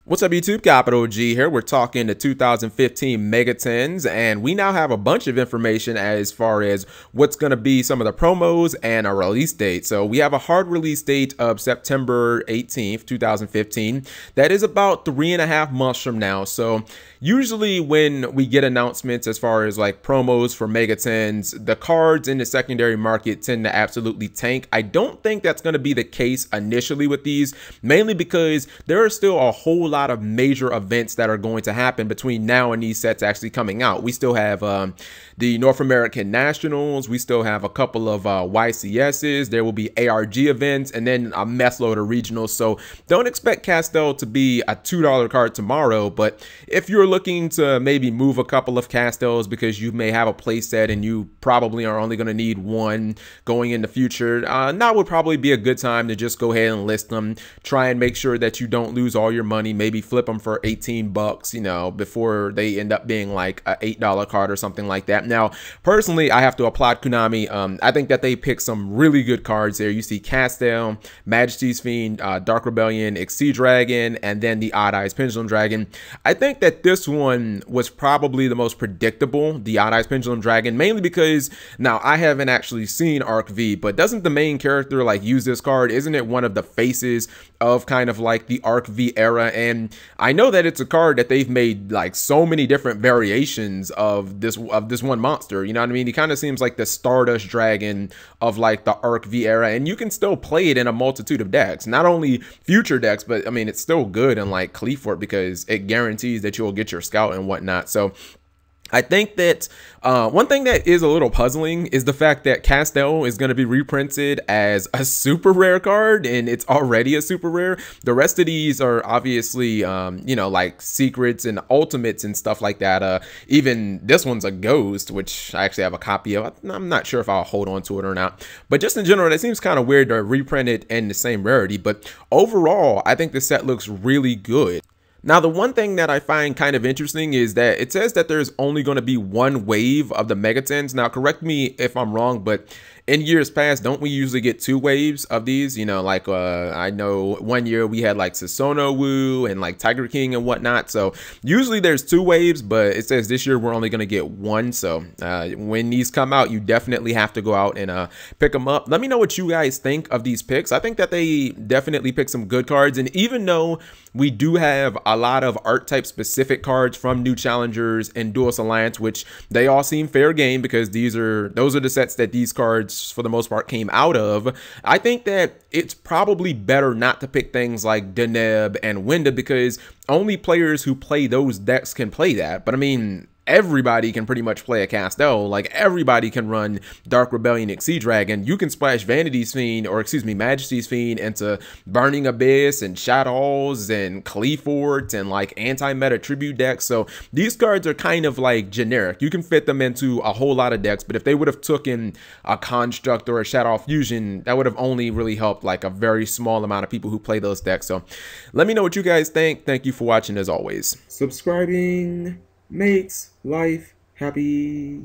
What's up YouTube, Capital G here. We're talking the 2015 Mega 10s, and we now have a bunch of information as far as what's going to be some of the promos and a release date. So we have a hard release date of September 18th, 2015. That is about 3.5 months from now. So usually when we get announcements as far as like promos for Mega 10s, the cards in the secondary market tend to absolutely tank. I don't think that's going to be the case initially with these, mainly because there are still a whole lot of major events that are going to happen between now and these sets actually coming out. We still have the North American Nationals. We still have a couple of YCSs. There will be ARG events and then a mess load of regionals. So don't expect Castel to be a $2 card tomorrow. But if you're looking to maybe move a couple of Castels because you may have a play set and you probably are only going to need one going in the future, now would probably be a good time to just go ahead and list them. Try and make sure that you don't lose all your money. Maybe flip them for 18 bucks, you know, before they end up being like a $8 card or something like that. Now, personally, I have to applaud Konami. I think that they picked some really good cards there. You see Castel, Majesty's Fiend, Dark Rebellion, Exceed Dragon, and then the Odd Eyes Pendulum Dragon. I think that this one was probably the most predictable, the Odd Eyes Pendulum Dragon, mainly because now I haven't actually seen Arc V, but doesn't the main character like use this card? Isn't it one of the faces of kind of like the Arc V era? And I know that it's a card that they've made like so many different variations of this one monster. You know what I mean? He kind of seems like the Stardust Dragon of like the Arc V era, and you can still play it in a multitude of decks. Not only future decks, but I mean it's still good in like Cleefort because it guarantees that you'll get your scout and whatnot. So I think that one thing that is a little puzzling is the fact that Castel is going to be reprinted as a super rare card, and it's already a super rare. The rest of these are obviously, you know, like secrets and ultimates and stuff like that. Even this one's a ghost, which I actually have a copy of. I'm not sure if I'll hold on to it or not. But just in general, it seems kind of weird to reprint it in the same rarity. But overall, I think the set looks really good. Now, the one thing that I find kind of interesting is that it says that there's only going to be one wave of the Mega 10s. Now, correct me if I'm wrong, but in years past, don't we usually get 2 waves of these? You know, like I know one year we had like Susono Wu and like Tiger King and whatnot. So usually there's 2 waves, but it says this year we're only going to get 1. So when these come out, you definitely have to go out and pick them up. Let me know what you guys think of these picks. I think that they definitely pick some good cards. And even though we do have a lot of archetype specific cards from New Challengers and Duelist Alliance, which they all seem fair game because those are the sets that these cards for the most part came out of. I think that it's probably better not to pick things like Deneb and Winda because only players who play those decks can play that. But I mean, everybody can pretty much play a Castel. Like everybody can run Dark Rebellion, Exceed Dragon. You can splash Vanity's Fiend, or excuse me, Majesty's Fiend into Burning Abyss and Shadows and Cleefort and like anti-meta tribute decks. So these cards are kind of like generic. You can fit them into a whole lot of decks, but if they would have taken a Construct or a Shadow Fusion, that would have only really helped like a very small amount of people who play those decks. So let me know what you guys think. Thank you for watching as always. Subscribing makes life happy.